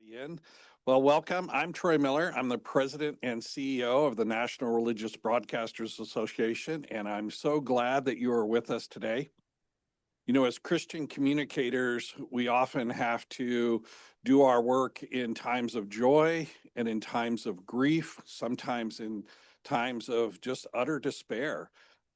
Begin. Well, welcome. I'm Troy Miller. I'm the president and CEO of the National Religious Broadcasters Association, and I'm so glad that you are with us today. You know, as Christian communicators, we often have to do our work in times of joy and in times of grief, sometimes in times of just utter despair.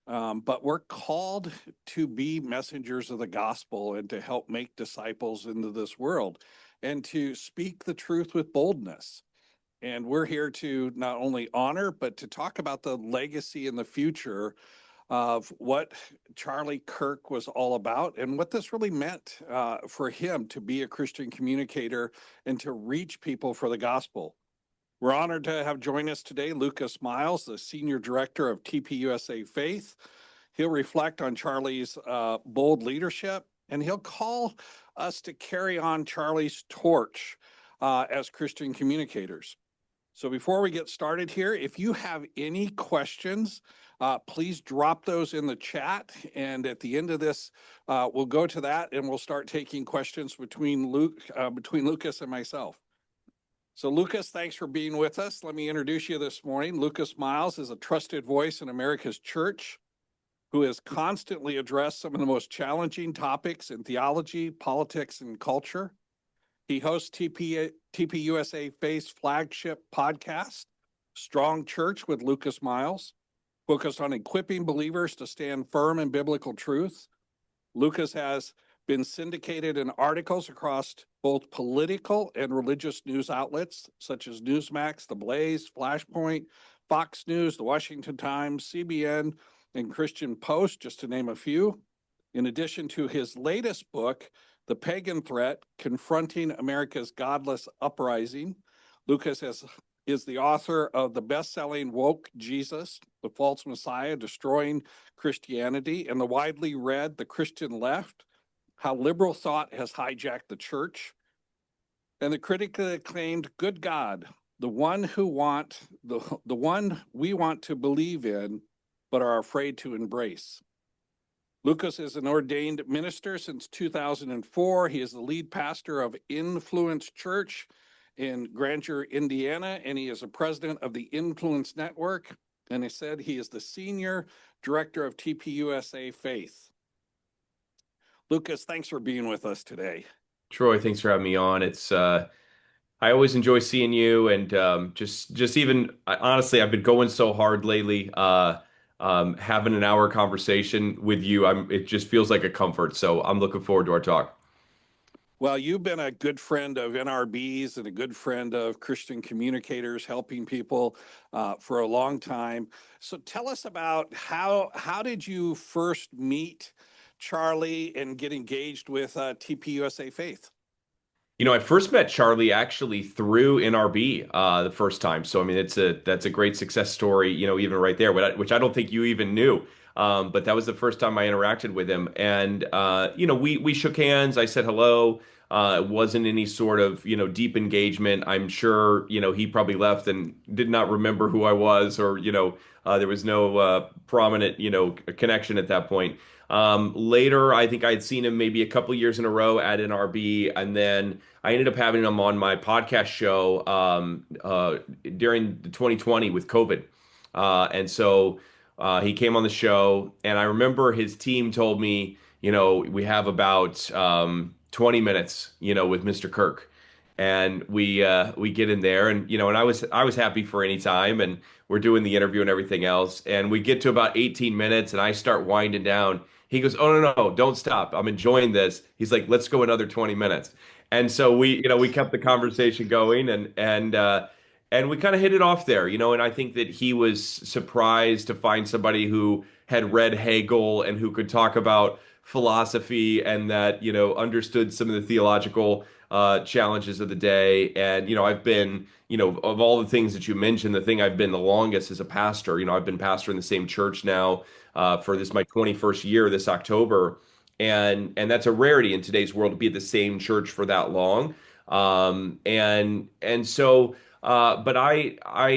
But we're called to be messengers of the gospel and to help make disciples into this world and to speak the truth with boldness. And we're here to not only honor, but to talk about the legacy and the future of what Charlie Kirk was all about and what this really meant for him to be a Christian communicator and to reach people for the gospel. We're honored to have join us today Lucas Miles, the Senior Director of TPUSA Faith. He'll reflect on Charlie's bold leadership, and he'll call us to carry on Charlie's torch as Christian communicators. So before we get started here, if you have any questions, please drop those in the chat. And at the end of this, we'll go to that and we'll start taking questions between Lucas and myself. So Lucas, thanks for being with us. Let me introduce you this morning. Lucas Miles is a trusted voice in America's church who has constantly addressed some of the most challenging topics in theology, politics, and culture. He hosts TPUSA Faith's flagship podcast, Strong Church with Lucas Miles, focused on equipping believers to stand firm in biblical truth. Lucas has been syndicated in articles across both political and religious news outlets such as Newsmax, The Blaze, Flashpoint, Fox News, The Washington Times, CBN, and Christian Post, just to name a few. In addition to his latest book, The Pagan Threat, Confronting America's Godless Uprising, Lucas is the author of the best-selling Woke Jesus, The False Messiah, Destroying Christianity, and the widely read The Christian Left, How Liberal Thought Has Hijacked the Church, and the critically acclaimed Good God, the one we want to believe in, but are afraid to embrace. Lucas is an ordained minister since 2004. He is the lead pastor of Influence Church in Granger, Indiana, and he is a president of the Influence Network. And he said he is the senior director of TPUSA Faith. Lucas, thanks for being with us today. Troy, thanks for having me on. I always enjoy seeing you, and just even honestly, I've been going so hard lately. Having an hour conversation with you, it just feels like a comfort. So I'm looking forward to our talk. Well, you've been a good friend of NRBs and a good friend of Christian communicators, helping people for a long time. So tell us about how did you first meet Charlie and get engaged with TPUSA Faith? I first met Charlie actually through NRB the first time. So I mean, that's a great success story, even right there, which I don't think you even knew. But that was the first time I interacted with him, and we shook hands. I said hello. It wasn't any sort of deep engagement. I'm sure he probably left and did not remember who I was, or there was no prominent connection at that point. Later, I think I had seen him maybe a couple years in a row at NRB, and then I ended up having him on my podcast show during the 2020 with COVID. And so he came on the show, and I remember his team told me, we have about 20 minutes, with Mr. Kirk. And we get in there, and I was happy for any time, and we're doing the interview and everything else. And we get to about 18 minutes, and I start winding down. He goes, "Oh, no, don't stop. I'm enjoying this." He's like, "Let's go another 20 minutes." And so we kept the conversation going, and we kind of hit it off there, and I think that he was surprised to find somebody who had read Hegel and who could talk about philosophy and that, understood some of the theological challenges of the day. And, I've been, of all the things that you mentioned, the thing I've been the longest is a pastor. I've been pastor in the same church now for my 21st year this October. And that's a rarity in today's world to be at the same church for that long. But I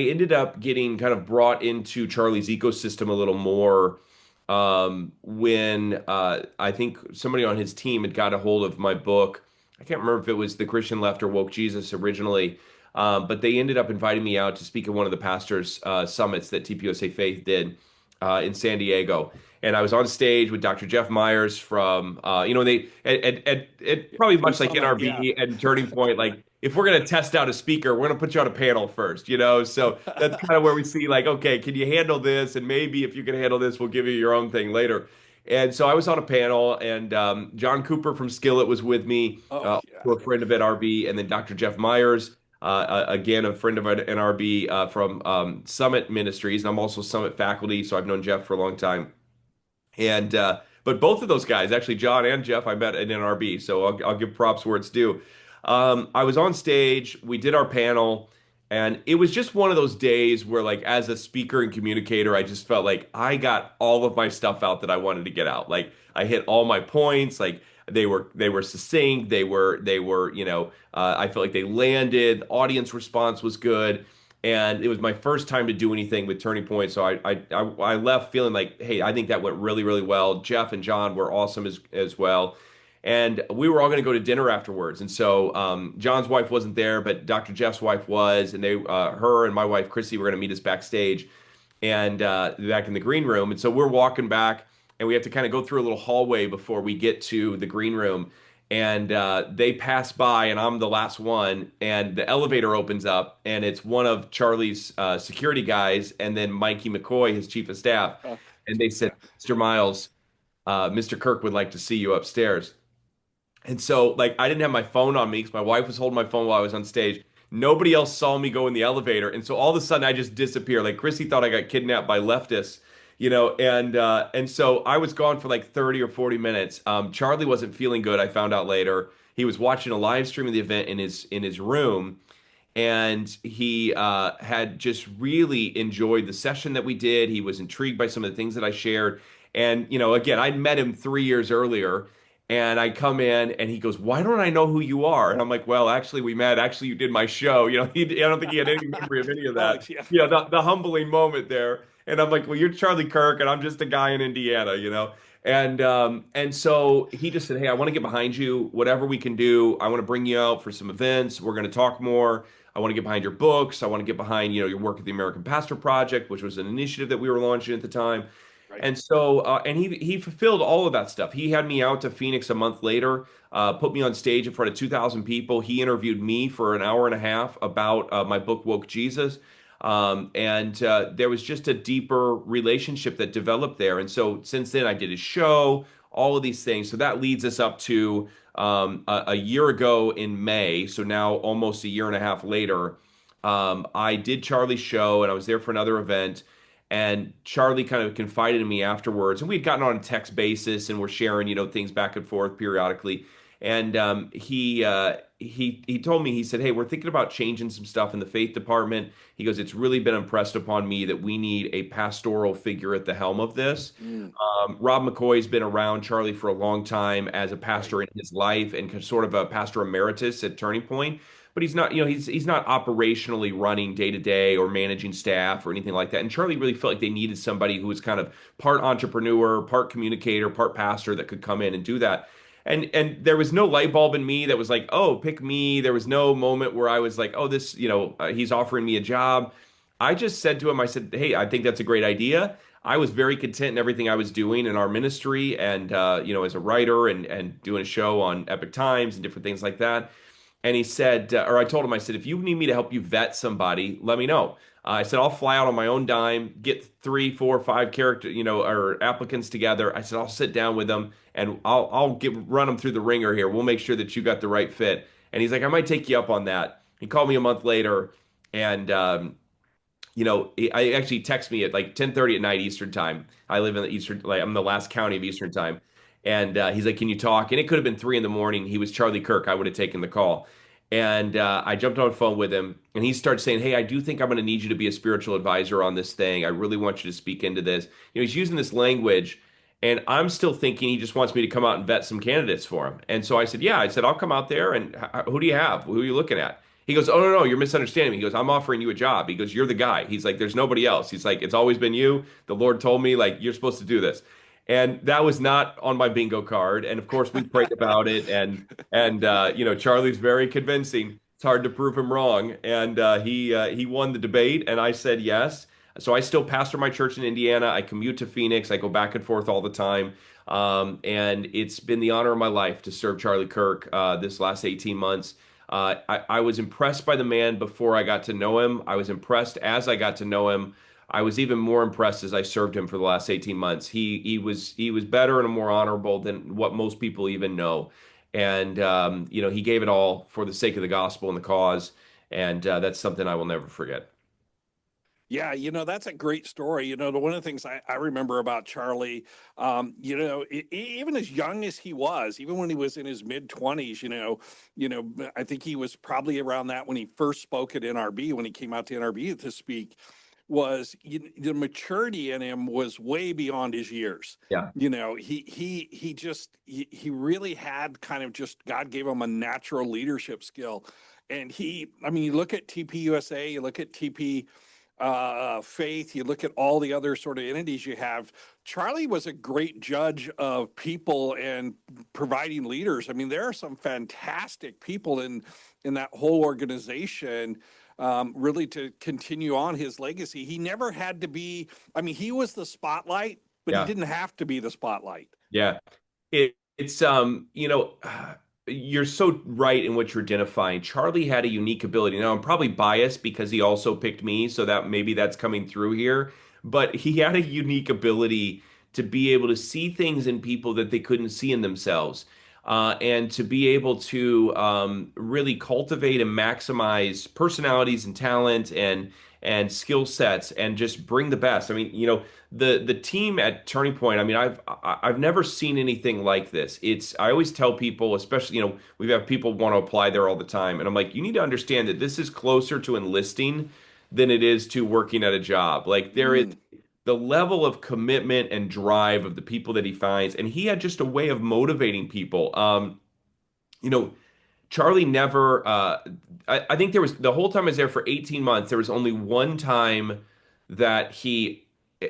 ended up getting kind of brought into Charlie's ecosystem a little more when I think somebody on his team had got a hold of my book, I can't remember if it was the Christian Left or Woke Jesus originally, but they ended up inviting me out to speak at one of the pastors' summits that TPUSA Faith did in San Diego. And I was on stage with Dr. Jeff Myers from, they probably From much like Summit, yeah. NRB and Turning Point, like if we're going to test out a speaker, we're going to put you on a panel first, So that's kind of where we see like, okay, can you handle this? And maybe if you can handle this, we'll give you your own thing later. And so I was on a panel, and John Cooper from Skillet was with me, Oh, yeah. a friend of NRB, and then Dr. Jeff Myers, again, a friend of NRB from Summit Ministries. And I'm also Summit faculty, so I've known Jeff for a long time. And but both of those guys, actually John and Jeff, I met at NRB, so I'll give props where it's due. I was on stage, we did our panel, and it was just one of those days where, like, as a speaker and communicator, I just felt like I got all of my stuff out that I wanted to get out. Like I hit all my points, like they were succinct, I felt like they landed, audience response was good. And it was my first time to do anything with Turning Point, so I left feeling like, hey, I think that went really, really well. Jeff and John were awesome as well, and we were all going to go to dinner afterwards. And so John's wife wasn't there, but Dr. Jeff's wife was, and her and my wife Chrissy were going to meet us backstage, and back in the green room. And so we're walking back, and we have to kind of go through a little hallway before we get to the green room. And they pass by, and I'm the last one. And the elevator opens up, and it's one of Charlie's security guys, and then Mikey McCoy, his chief of staff. Oh, And they said, yeah. "Mr. Miles, Mr. Kirk would like to see you upstairs." And so, like, I didn't have my phone on me because my wife was holding my phone while I was on stage. Nobody else saw me go in the elevator. And so all of a sudden I just disappear. Like Chrissy thought I got kidnapped by leftists, and so I was gone for like 30 or 40 minutes. Charlie wasn't feeling good, I found out later. He was watching a live stream of the event in his room, and he had just really enjoyed the session that we did. He was intrigued by some of the things that I shared. And, again, I'd met him 3 years earlier, and I come in and he goes, "Why don't I know who you are?" And I'm like, "Well, actually, we met. Actually, you did my show." I don't think he had any memory of any of Oh, that. yeah. The humbling moment there. And I'm like, "Well, you're Charlie Kirk, and I'm just a guy in Indiana." And so he just said, "Hey, I want to get behind you. Whatever we can do, I want to bring you out for some events. We're going to talk more. I want to get behind your books. I want to get behind, your work at the American Pastor Project, which was an initiative that we were launching at the time." Right. And so, and he fulfilled all of that stuff. He had me out to Phoenix a month later, put me on stage in front of 2,000 people. He interviewed me for an hour and a half about my book, Woke Jesus. And there was just a deeper relationship that developed there. And so since then, I did his show, all of these things. So that leads us up to a year ago in May. So now almost a year and a half later, I did Charlie's show, and I was there for another event. And Charlie kind of confided in me afterwards, and we'd gotten on a text basis, and we're sharing, things back and forth periodically. And he told me, he said, "Hey, we're thinking about changing some stuff in the faith department." He goes, "It's really been impressed upon me that we need a pastoral figure at the helm of this." Mm, Rob McCoy's been around Charlie for a long time as a right. pastor in his life and sort of a pastor emeritus at Turning Point, but he's not, he's not operationally running day to day or managing staff or anything like that. And Charlie really felt like they needed somebody who was kind of part entrepreneur, part communicator, part pastor that could come in and do that. And there was no light bulb in me that was like, "Oh, pick me." There was no moment where I was like, "Oh, this, he's offering me a job." I just said to him, I said, "Hey, I think that's a great idea." I was very content in everything I was doing in our ministry, and as a writer and doing a show on Epic Times and different things like that. And he said, or I told him, I said, "If you need me to help you vet somebody, let me know." I said, "I'll fly out on my own dime, get 3, 4, 5 character, or applicants together." I said, "I'll sit down with them, and I'll run them through the ringer here. We'll make sure that you got the right fit." And he's like, "I might take you up on that." He called me a month later, and I actually text me at like 10:30 at night Eastern time. I live in the Eastern, like I'm the last county of Eastern time. And he's like, "Can you talk?" And it could have been 3 in the morning. He was Charlie Kirk. I would have taken the call. And I jumped on the phone with him, and he started saying, "Hey, I do think I'm going to need you to be a spiritual advisor on this thing. I really want you to speak into this." He's using this language, and I'm still thinking he just wants me to come out and vet some candidates for him. And so I said, "Yeah." I said, "I'll come out there, and who do you have? Who are you looking at?" He goes, "Oh, no, no, you're misunderstanding me." He goes, "I'm offering you a job." He goes, "You're the guy." He's like, "There's nobody else." He's like, "It's always been you. The Lord told me, like, you're supposed to do this." And that was not on my bingo card. And of course, we prayed about it, and Charlie's very convincing. It's hard to prove him wrong, and he won the debate, and I said yes. So I still pastor my church in Indiana. I commute to Phoenix. I go back and forth all the time. And it's been the honor of my life to serve Charlie Kirk this last 18 months. I was impressed by the man before I got to know him. I was impressed as I got to know him. I was even more impressed as I served him for the last 18 months. He was better and more honorable than what most people even know. And he gave it all for the sake of the gospel and the cause. And that's something I will never forget. Yeah, that's a great story. One of the things I remember about Charlie, even as young as he was, even when he was in his mid 20s, I think he was probably around that when he first spoke at NRB, when he came out to NRB to speak, the maturity in him was way beyond his years. Yeah. He really had kind of just God gave him a natural leadership skill. And I mean, you look at TPUSA, you look at TP Faith, you look at all the other sort of entities you have. Charlie was a great judge of people and providing leaders. I mean, there are some fantastic people in that whole organization. Really to continue on his legacy. He never had to be, I mean, he was the spotlight, but he Yeah. didn't have to be the spotlight. Yeah. It's you're so right in what you're identifying. Charlie had a unique ability. Now I'm probably biased because he also picked me, so that maybe that's coming through here. But he had a unique ability to be able to see things in people that they couldn't see in themselves, and to be able to really cultivate and maximize personalities and talent and skill sets and just bring the best. I mean, the team at Turning Point, I mean, I've never seen anything like this. I always tell people, especially, we have people want to apply there all the time, and I'm like, you need to understand that this is closer to enlisting than it is to working at a job. Like there is Mm. the level of commitment and drive of the people that he finds, and he had just a way of motivating people. You know, Charlie never, I think there was, the whole time I was there for 18 months, there was only one time that he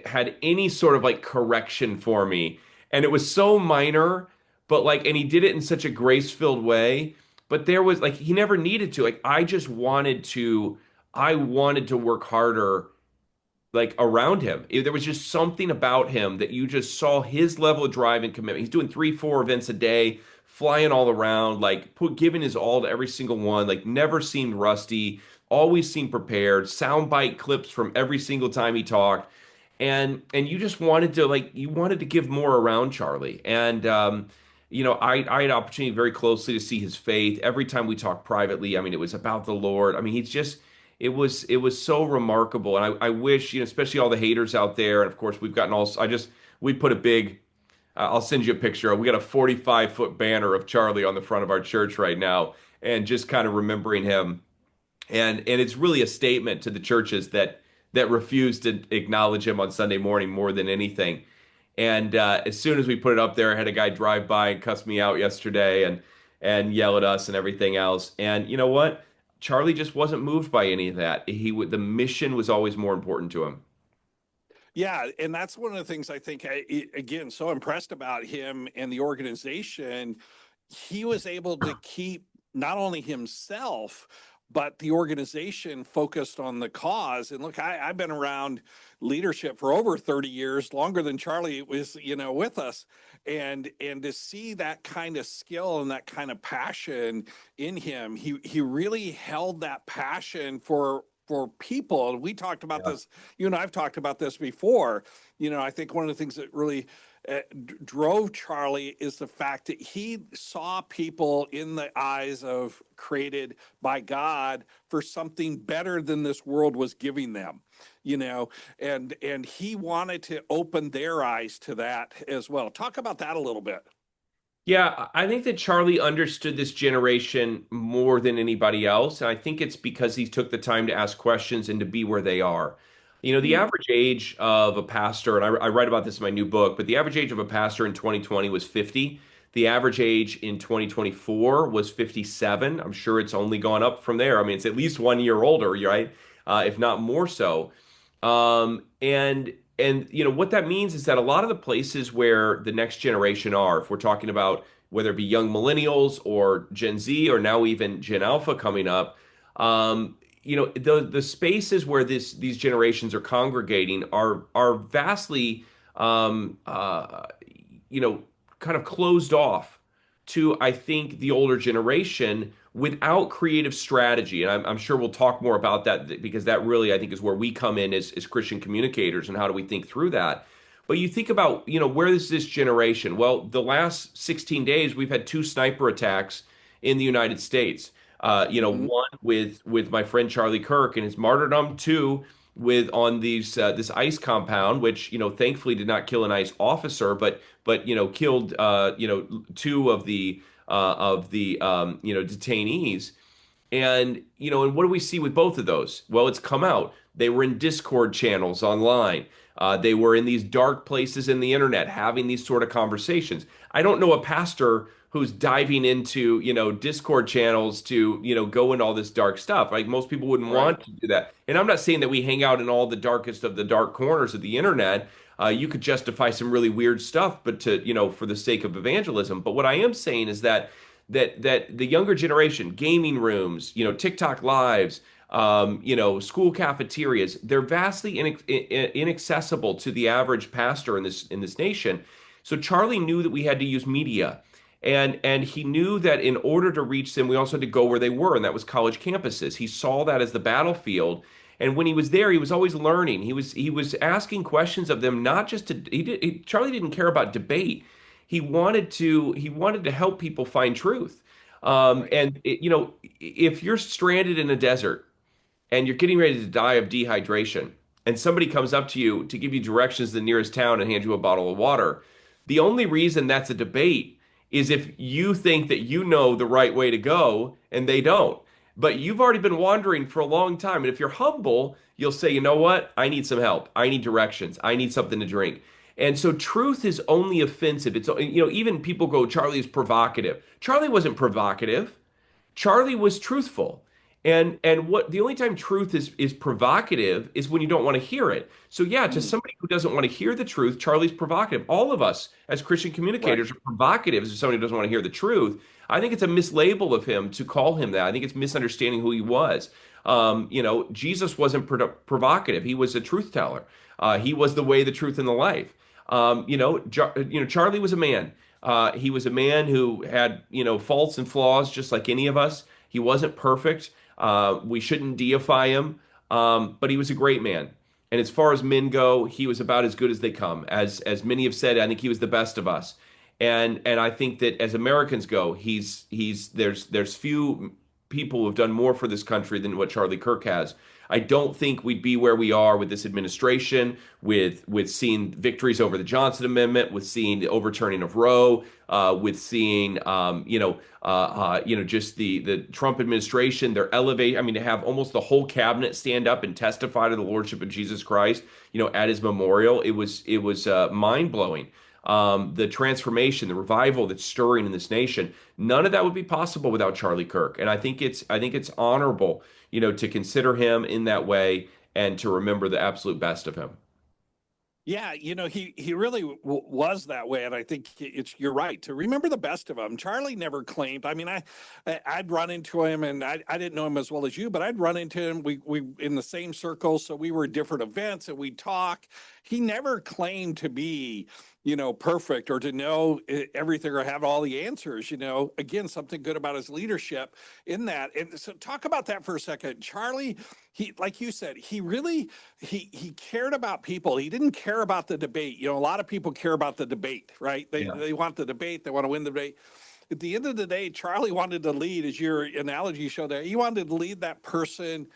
had any sort of like correction for me. And it was so minor, but like, and he did it in such a grace-filled way. But there was like, he never needed to. Like, I wanted to work harder like around him. There was just something about him that you just saw his level of drive and commitment. He's doing 3, 4 events a day, flying all around, like giving his all to every single one, like never seemed rusty, always seemed prepared, soundbite clips from every single time he talked. And you just wanted to like you wanted to give more around Charlie. And I had opportunity very closely to see his faith. Every time we talked privately, I mean, it was about the Lord. I mean, it was so remarkable. And I wish, especially all the haters out there. And of course, we've gotten all, we put a big, I'll send you a picture. We got a 45-foot banner of Charlie on the front of our church right now, and just kind of remembering him. And it's really a statement to the churches that refuse to acknowledge him on Sunday morning more than anything. And as soon as we put it up there, I had a guy drive by and cuss me out yesterday and yell at us and everything else. And you know what? Charlie just wasn't moved by any of that. The mission was always more important to him. Yeah, and that's one of the things I think, again, so impressed about him and the organization. He was able to keep not only himself, but the organization focused on the cause. And look, I've been around leadership for over 30 years, longer than Charlie was, with us. And to see that kind of skill and that kind of passion in him, he really held that passion for people. We talked about Yeah. this, you and I've talked about this before. I think one of the things that really drove Charlie is the fact that he saw people in the eyes of created by God for something better than this world was giving them, and he wanted to open their eyes to that as well. Talk about that a little bit. Yeah, I think that Charlie understood this generation more than anybody else. And I think it's because he took the time to ask questions and to be where they are. The Mm. average age of a pastor, and I write about this in my new book, but the average age of a pastor in 2020 was 50. The average age in 2024 was 57. I'm sure it's only gone up from there. I mean, it's at least 1 year older, right? If not more so. And and what that means is that a lot of the places where the next generation are, if we're talking about whether it be young millennials or Gen Z or now even Gen Alpha coming up, the spaces where these generations are congregating are vastly um, uh, you know kind of closed off to, I think, the older generation without creative strategy. And I'm sure we'll talk more about that because that really, I think, is where we come in as Christian communicators and how do we think through that. But you think about, where is this generation? Well, the last 16 days, we've had two sniper attacks in the United States. Hmm. One with my friend Charlie Kirk and his martyrdom. Two with on these this ICE compound, which thankfully did not kill an ICE officer, but killed two of the detainees. And what do we see with both of those? Well, it's come out. They were in Discord channels online. They were in these dark places in the internet having these sort of conversations. I don't know a pastor who's diving into, Discord channels to, go into all this dark stuff. Like most people wouldn't Right. want to do that. And I'm not saying that we hang out in all the darkest of the dark corners of the internet. You could justify some really weird stuff, but for the sake of evangelism. But what I am saying is that the younger generation, gaming rooms, TikTok lives, school cafeterias, they're vastly inaccessible to the average pastor in this nation. So Charlie knew that we had to use media. And he knew that in order to reach them, we also had to go where they were, and that was college campuses. He saw that as the battlefield. And when he was there, he was always learning. He was asking questions of them, not just to Charlie didn't care about debate. He wanted to help people find truth. Right. If you're stranded in a desert and you're getting ready to die of dehydration, and somebody comes up to you to give you directions to the nearest town and hand you a bottle of water, the only reason that's a debate is if you think that you know the right way to go and they don't. But you've already been wandering for a long time. And if you're humble, you'll say, you know what? I need some help. I need directions. I need something to drink. And so truth is only offensive. Even people go, Charlie is provocative. Charlie wasn't provocative. Charlie was truthful. And what the only time truth is provocative is when you don't want to hear it. So yeah, to Hmm. somebody who doesn't want to hear the truth, Charlie's provocative. All of us as Christian Right. communicators are provocative as somebody who doesn't want to hear the truth. I think it's a mislabel of him to call him that. I think it's misunderstanding who he was. Jesus wasn't provocative. He was a truth teller. He was the way, the truth, and the life. Charlie was a man. He was a man who had, faults and flaws just like any of us. He wasn't perfect. We shouldn't deify him, but he was a great man. And as far as men go, he was about as good as they come. As many have said, I think he was the best of us. And I think that as Americans go, there's few people who have done more for this country than what Charlie Kirk has. I don't think we'd be where we are with this administration, with seeing victories over the Johnson Amendment, with seeing the overturning of Roe, with seeing just the Trump administration. They're elevating. I mean, to have almost the whole cabinet stand up and testify to the lordship of Jesus Christ, at his memorial. It was mind blowing. The transformation, the revival that's stirring in this nation, none of that would be possible without Charlie Kirk. And I think it's honorable, to consider him in that way and to remember the absolute best of him. Yeah, he really was that way, and I think you're right to remember the best of him. Charlie never claimed. I mean, I'd run into him, and I didn't know him as well as you, but I'd run into him. We in the same circle, so we were at different events, and we'd talk. He never claimed to be, perfect or to know everything or have all the answers. Again, something good about his leadership in that. And so, talk about that for a second, Charlie. He, like you said, he really he cared about people. He didn't care about the debate. A lot of people care about the debate, right? They Yeah. they want the debate. They want to win the debate. At the end of the day, Charlie wanted to lead, as your analogy showed there. He wanted to lead that person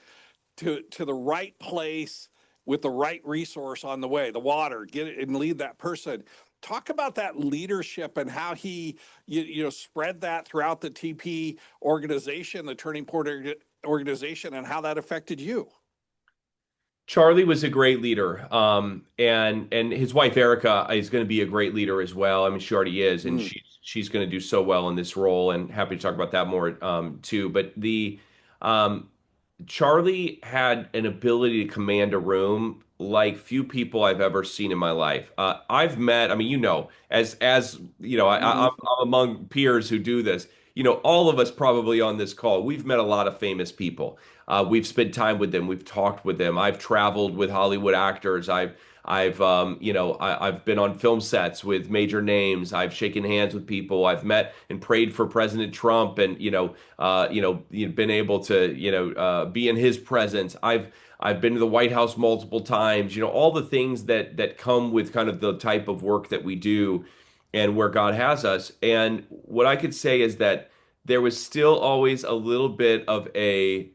to the right place with the right resource on the way, the water, get it and lead that person. Talk about that leadership and how he spread that throughout the TP organization, the Turning Point organization, and how that affected you. Charlie was a great leader, and his wife Erica is going to be a great leader as well. I mean, she already is, and Mm. she's going to do so well in this role. And happy to talk about that more too. But the um, Charlie had an ability to command a room like few people I've ever seen in my life. I've met, I mean, as you know, I'm Hmm. among peers who do this. All of us probably on this call, we've met a lot of famous people. We've spent time with them. We've talked with them. I've traveled with Hollywood actors. I've been on film sets with major names. I've shaken hands with people. I've met and prayed for President Trump, and been able to be in his presence. I've been to the White House multiple times. All the things that come with kind of the type of work that we do, and where God has us. And what I could say is that there was still always a little bit of a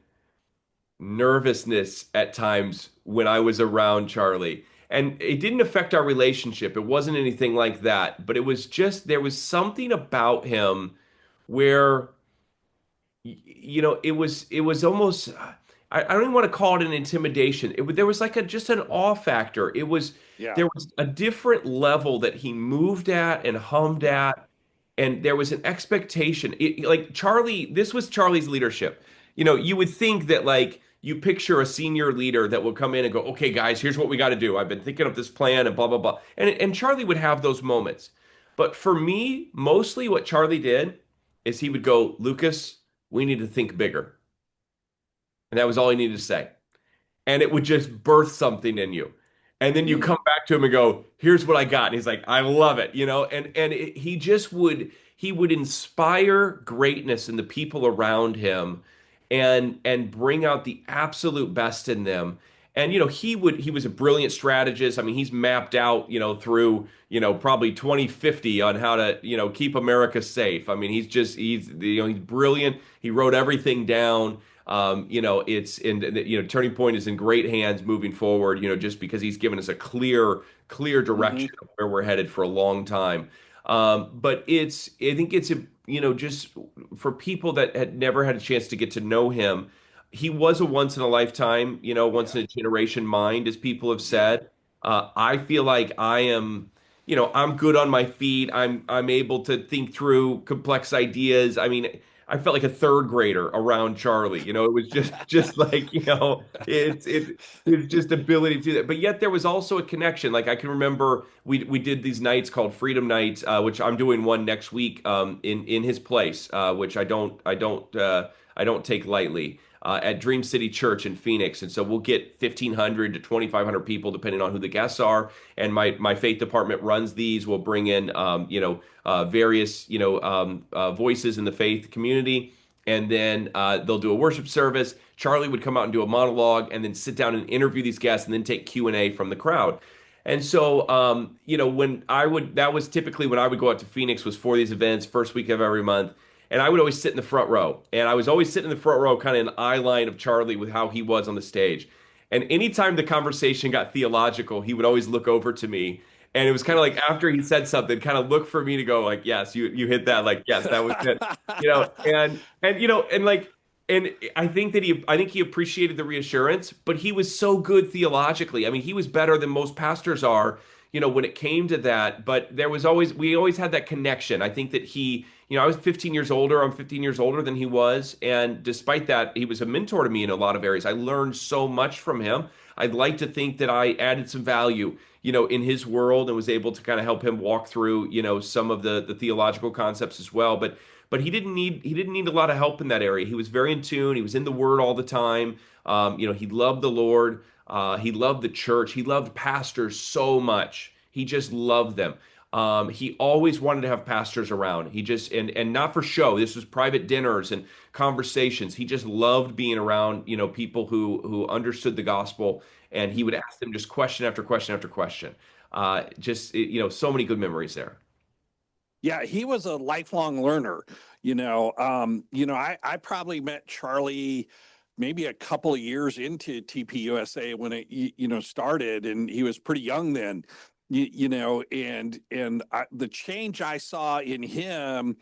nervousness at times when I was around Charlie. And it didn't affect our relationship. It wasn't anything like that. But it was just, there was something about him where, it was almost, I don't even want to call it an intimidation. There was like just an awe factor. Yeah. There was a different level that he moved at and hummed Yeah. at, and there was an expectation. Like Charlie, this was Charlie's leadership. You would think that, like, you picture a senior leader that would come in and go, "Okay, guys, here's what we got to do. I've been thinking of this plan and blah blah blah." And Charlie would have those moments. But for me, mostly what Charlie did is he would go, "Lucas, we need to think bigger." And that was all he needed to say, and it would just birth something in you. And then you Mm. come back to him and go, "Here's what I got." And he's like, "I love it," he just would inspire greatness in the people around him, and bring out the absolute best in them. And he was a brilliant strategist. I mean, he's mapped out, through, probably 2050 on how to, keep America safe. I mean, he's brilliant. He wrote everything down. Turning Point is in great hands moving forward, just because he's given us a clear Hmm. direction of where we're headed for a long time. But I think it's, just for people that had never had a chance to get to know him, he was a once in a lifetime, once Yeah. in a generation mind, as people have Yeah. said. I feel like I am, I'm good on my feet. I'm able to think through complex ideas. I mean, I felt like a third grader around Charlie. It was just like, it's just ability to do that. But yet there was also a connection. Like, I can remember we did these nights called Freedom Nights, which I'm doing one next week, in his place, which I don't take lightly. At Dream City Church in Phoenix, and so we'll get 1,500 to 2,500 people, depending on who the guests are. And my faith department runs these. We'll bring in, various, voices in the faith community, and then they'll do a worship service. Charlie would come out and do a monologue, and then sit down and interview these guests, and then take Q&A from the crowd. And so, that was typically when I would go out to Phoenix, was for these events, first week of every month. And I would always sit in the front row. And I was always sitting in the front row, kind of in eye line of Charlie with how he was on the stage. And anytime the conversation got theological, he would always look over to me. And it was kind of like, after he said something, kind of look for me to go, like, "Yes, you hit that. Like, yes, that was it." And I think he appreciated the reassurance, but he was so good theologically. I mean, he was better than most pastors are, when it came to that. But we always had that connection. I think that I was 15 years older. I'm 15 years older than he was. And despite that, he was a mentor to me in a lot of areas. I learned so much from him. I'd like to think that I added some value, in his world, and was able to kind of help him walk through, some of the theological concepts as well. But he didn't need a lot of help in that area. He was very in tune. He was in the Word all the time. He loved the Lord. He loved the church. He loved pastors so much. He just loved them. He always wanted to have pastors around. He just, and not for show. This was private dinners and conversations. He just loved being around, people who understood the gospel, and he would ask them just question after question after question. So many good memories there. Yeah, he was a lifelong learner. I probably met Charlie maybe a couple of years into TPUSA when it started, and he was pretty young then. The change I saw in him,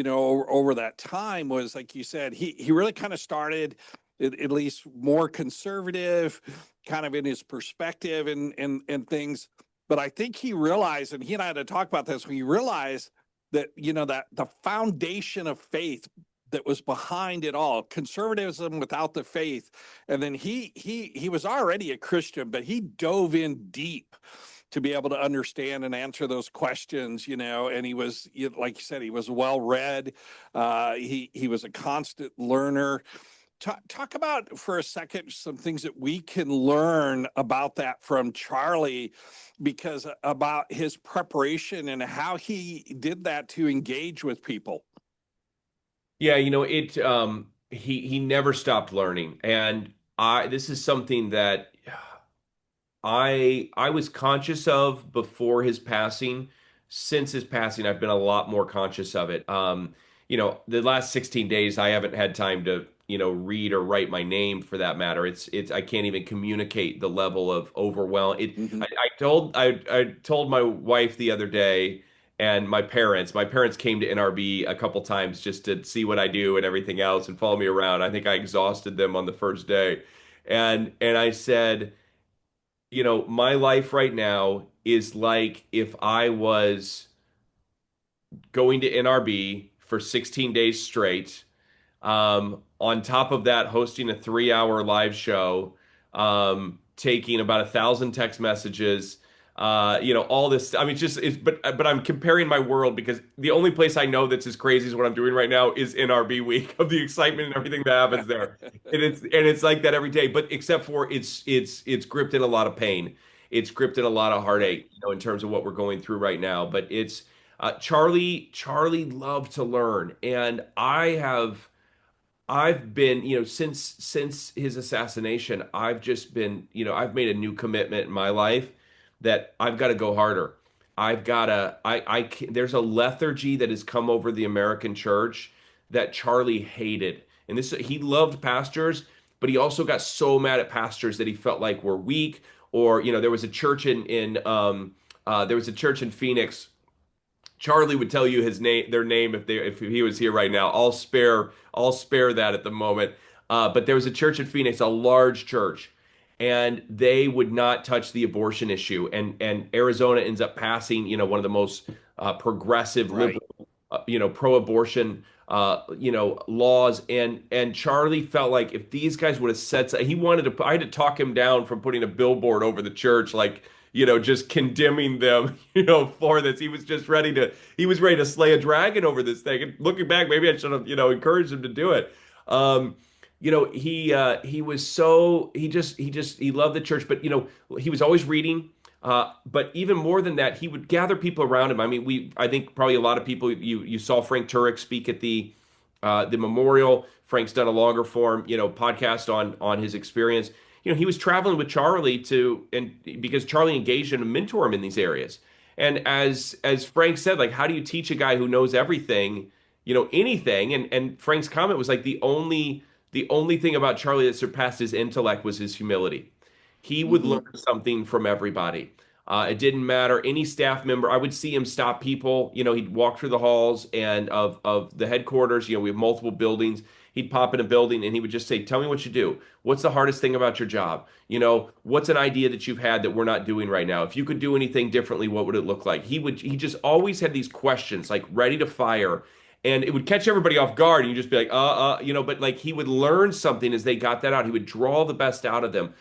over that time was, like you said, he really kind of started at least more conservative, kind of in his perspective and things. But I think he realized, and he and I had to talk about this, when he realized that that the foundation of faith that was behind it all, conservatism without the faith. And then he was already a Christian, but he dove in deep to be able to understand and answer those questions, and he was, like you said, he was well read. He was a constant learner. Talk about for a second some things that we can learn about that from Charlie, because about his preparation and how he did that to engage with people. Yeah, he never stopped learning. And I this is something that I was conscious of before his passing. Since his passing, I've been a lot more conscious of it. The last 16 days, I haven't had time to, read or write my name for that matter. It's I can't even communicate the level of overwhelm. Mm-hmm. I told my wife the other day and my parents came to NRB a couple times just to see what I do and everything else and follow me around. I think I exhausted them on the first day. And I said, my life right now is like if I was going to NRB for 16 days straight. On top of that, hosting a 3 hour live show, taking about 1,000 text messages, all this. I mean, but I'm comparing my world because the only place I know that's as crazy as what I'm doing right now is NRB week of the excitement and everything that happens there. And it's like that every day, but except for it's gripped in a lot of pain. It's gripped in a lot of heartache, in terms of what we're going through right now. But it's Charlie loved to learn, and I've been, since his assassination, I've just been, I've made a new commitment in my life that I've got to go harder. I've got to, there's a lethargy that has come over the American church that Charlie hated. And he loved pastors, but he also got so mad at pastors that he felt like were weak. Or, there was a church in Phoenix. Charlie would tell you their name if he was here right now. I'll spare that at the moment. But there was a church in Phoenix, a large church, and they would not touch the abortion issue. And Arizona ends up passing, one of the most progressive, Right. liberal, pro-abortion, laws. And Charlie felt like if these guys would have said so, I had to talk him down from putting a billboard over the church, like, just condemning them, for this. He was ready to slay a dragon over this thing. And looking back, maybe I should have, encouraged him to do it. He was so he loved the church, but he was always reading. But even more than that, he would gather people around him. I mean, I think probably a lot of people, you saw Frank Turek speak at the memorial. Frank's done a longer form, podcast on his experience. He was traveling with Charlie and because Charlie engaged him and mentor him in these areas. And as Frank said, like, how do you teach a guy who knows everything, anything? And Frank's comment was like the only thing about Charlie that surpassed his intellect was his humility. He would Mm-hmm. learn something from everybody. It didn't matter any staff member. I would see him stop people. He'd walk through the halls and of the headquarters. We have multiple buildings. He'd pop in a building and he would just say, "Tell me what you do. What's the hardest thing about your job? What's an idea that you've had that we're not doing right now? If you could do anything differently, what would it look like?" He just always had these questions like ready to fire. And it would catch everybody off guard, and you'd just be like, but like he would learn something as they got that out. He would draw the best out of them.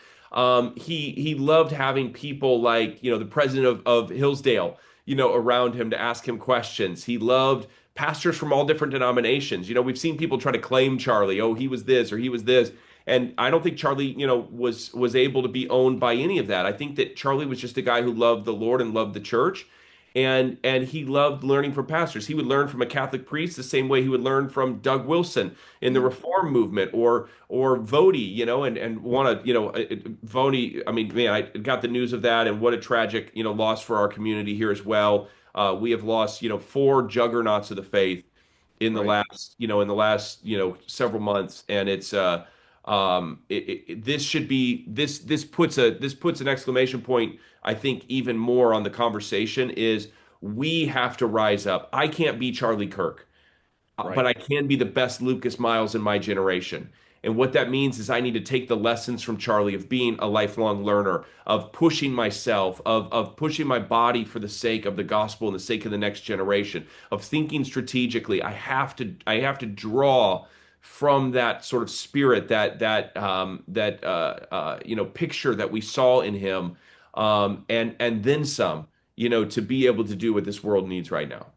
He loved having people like, the president of Hillsdale, around him to ask him questions. He loved pastors from all different denominations. We've seen people try to claim Charlie, oh, he was this or he was this. And I don't think Charlie, was able to be owned by any of that. I think that Charlie was just a guy who loved the Lord and loved the church. And he loved learning from pastors. He would learn from a Catholic priest the same way he would learn from Doug Wilson in the Reform movement or Vody, and want to, Vody. I mean, man, I got the news of that, and what a tragic, loss for our community here as well. We have lost, four juggernauts of the faith in the Right. last, several months, and it's this should be this puts an exclamation point, I think, even more on the conversation is we have to rise up. I can't be Charlie Kirk, but Right. I can be the best Lucas Miles in my generation. And what that means is I need to take the lessons from Charlie of being a lifelong learner, of pushing myself, of pushing my body for the sake of the gospel and the sake of the next generation, of thinking strategically. I have to draw from that sort of spirit, that picture that we saw in him, and then some, to be able to do what this world needs right now.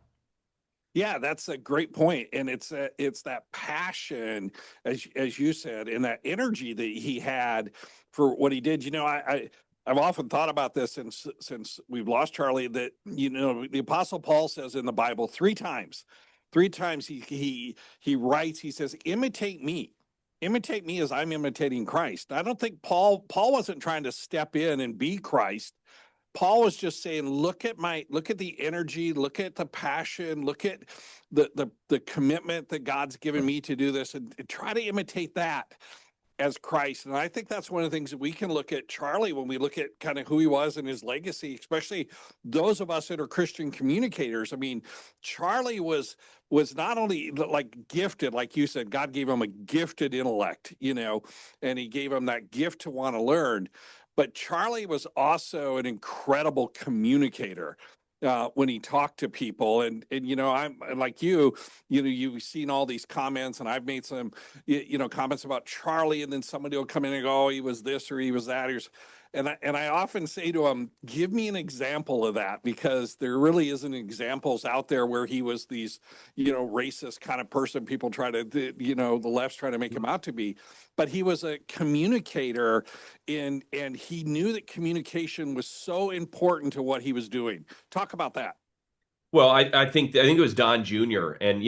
Yeah, that's a great point, and it's that passion, as you said, and that energy that he had for what he did. I've often thought about this since we've lost Charlie. That the Apostle Paul says in the Bible three times he writes. He says, imitate me as I'm imitating Christ." I don't think Paul wasn't trying to step in and be Christ. Paul was just saying, look at the energy, look at the passion, look at the commitment that God's given me to do this, and try to imitate that as Christ. And I think that's one of the things that we can look at Charlie when we look at kind of who he was and his legacy, especially those of us that are Christian communicators. I mean, Charlie was not only like gifted, like you said, God gave him a gifted intellect, and he gave him that gift to want to learn. But Charlie was also an incredible communicator when he talked to people. And I'm like you've seen all these comments, and I've made some comments about Charlie, and then somebody will come in and go, "Oh, he was this or he was that." And I often say to him, "Give me an example of that," because there really isn't examples out there where he was these racist kind of person people try to the left's trying to make him out to be. But he was a communicator, and he knew that communication was so important to what he was doing. Talk about that. Well, I think it was Don Jr. And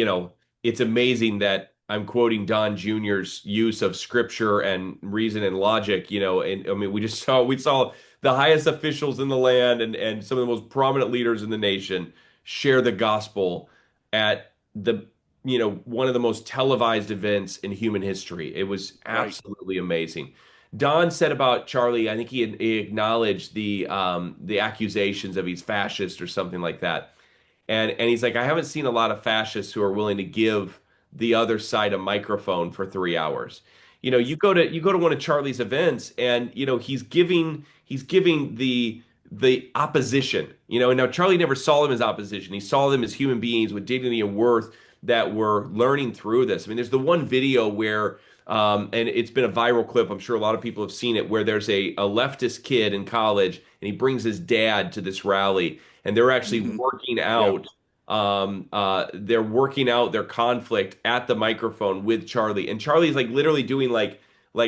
it's amazing that I'm quoting Don Jr.'s use of scripture and reason and logic. And I mean, we saw the highest officials in the land and some of the most prominent leaders in the nation share the gospel at the one of the most televised events in human history. It was Right. absolutely amazing. Don said about Charlie, I think he acknowledged the accusations of he's fascist or something like that. And he's like, I haven't seen a lot of fascists who are willing to give the other side a microphone for 3 hours. You go to one of Charlie's events, and he's giving the opposition. And now Charlie never saw them as opposition. He saw them as human beings with dignity and worth that were learning through this. I mean, there's the one video where and it's been a viral clip. I'm sure a lot of people have seen it, where there's a leftist kid in college, and he brings his dad to this rally, and they're actually Hmm. working Yeah. out. They're working out their conflict at the microphone with Charlie, and Charlie's like literally doing like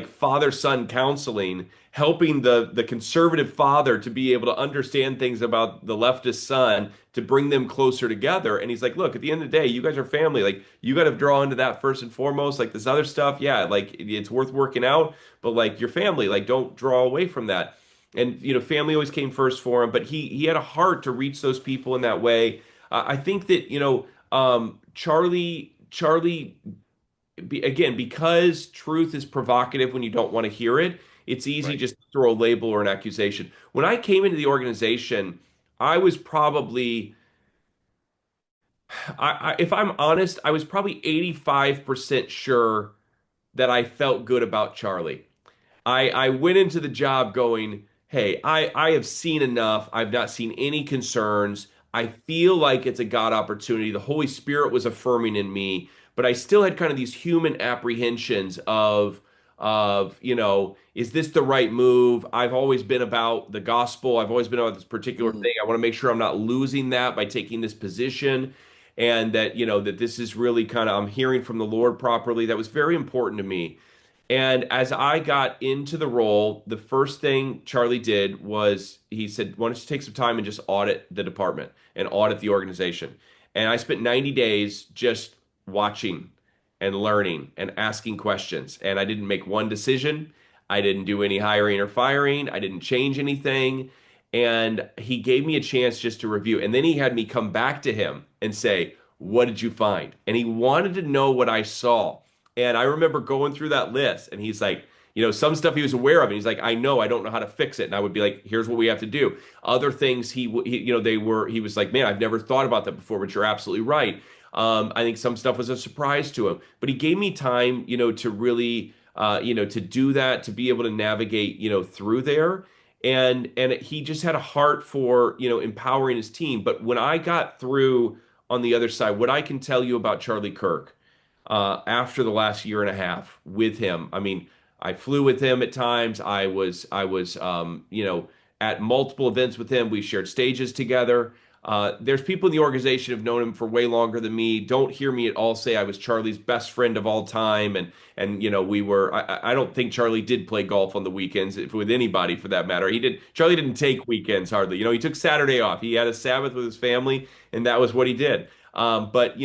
father-son counseling, helping the conservative father to be able to understand things about the leftist son to bring them closer together. And he's like, look, at the end of the day, you guys are family. Like, you got to draw into that first and foremost. Like, this other stuff, yeah, like it's worth working out, but like your family, like, don't draw away from that. And family always came first for him, but he had a heart to reach those people in that way. I think that Charlie, again, because truth is provocative when you don't want to hear it, it's easy Right. just to throw a label or an accusation. When I came into the organization, I was probably, if I'm honest, I was probably 85% sure that I felt good about Charlie. I went into the job going, hey, I have seen enough. I've not seen any concerns. I feel like it's a God opportunity. The Holy Spirit was affirming in me, but I still had kind of these human apprehensions of, is this the right move? I've always been about the gospel. I've always been about this particular Mm. thing. I want to make sure I'm not losing that by taking this position, and that this is really kind of, I'm hearing from the Lord properly. That was very important to me. And as I got into the role, the first thing Charlie did was he said, why don't you take some time and just audit the department and audit the organization? And I spent 90 days just watching and learning and asking questions. And I didn't make one decision. I didn't do any hiring or firing. I didn't change anything. And he gave me a chance just to review. And then he had me come back to him and say, what did you find? And he wanted to know what I saw. And I remember going through that list, and he's like, some stuff he was aware of, and he's like, I know, I don't know how to fix it. And I would be like, here's what we have to do. Other things he was like, man, I've never thought about that before, but you're absolutely right. I think some stuff was a surprise to him, but he gave me time, to really to do that, to be able to navigate, through there. And he just had a heart for, empowering his team. But when I got through on the other side, what I can tell you about Charlie Kirk, after the last year and a half with him, I mean, I flew with him at times. I was at multiple events with him. We shared stages together. There's people in the organization who've known him for way longer than me. Don't hear me at all say I was Charlie's best friend of all time, and we were. I don't think Charlie did play golf on the weekends with anybody for that matter. He did. Charlie didn't take weekends hardly. He took Saturday off. He had a Sabbath with his family, and that was what he did. But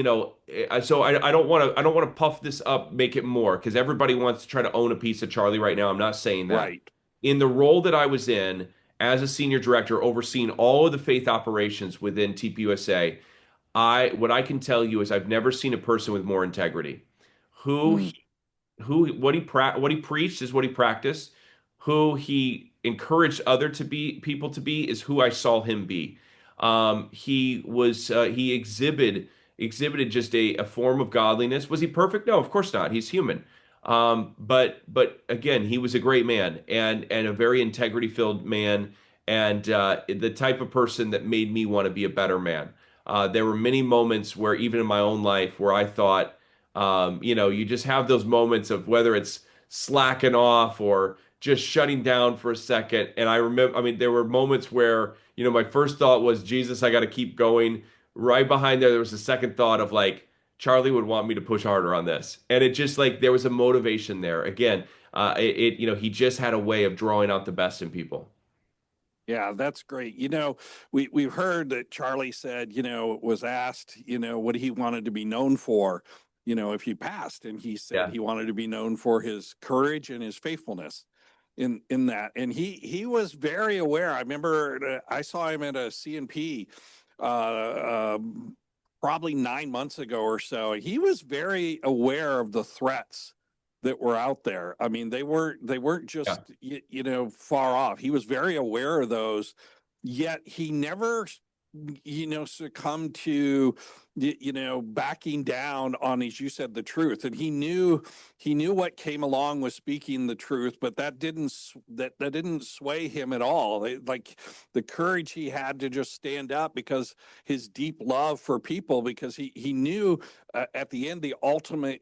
so I don't want to puff this up, make it more, because everybody wants to try to own a piece of Charlie right now. I'm not saying that. Right. In the role that I was in as a senior director, overseeing all of the faith operations within TPUSA, what I can tell you is I've never seen a person with more integrity. Who Mm. what he preached is what he practiced. Who he encouraged other to be people to be is who I saw him be. He exhibited just a form of godliness. Was he perfect? No, of course not. He's human. But again, he was a great man and a very integrity filled man, and the type of person that made me want to be a better man. There were many moments where even in my own life where I thought, you just have those moments of whether it's slacking off or just shutting down for a second. And I remember, I mean, there were moments where, my first thought was, Jesus, I got to keep going. Right behind there was a second thought of like, Charlie would want me to push harder on this. And it just like, there was a motivation there. Again, he just had a way of drawing out the best in people. Yeah, that's great. We've heard that Charlie said, was asked, what he wanted to be known for, if he passed, and he said Yeah. he wanted to be known for his courage and his faithfulness in that. And he was very aware. I remember I saw him at a CNP probably 9 months ago or so. He was very aware of the threats that were out there. I mean, they weren't Yeah. just far off. He was very aware of those, yet he never succumbed to backing down on, as you said, the truth. And he knew what came along with speaking the truth, but that didn't sway him at all. Like the courage he had to just stand up because his deep love for people, because he knew at the end the ultimate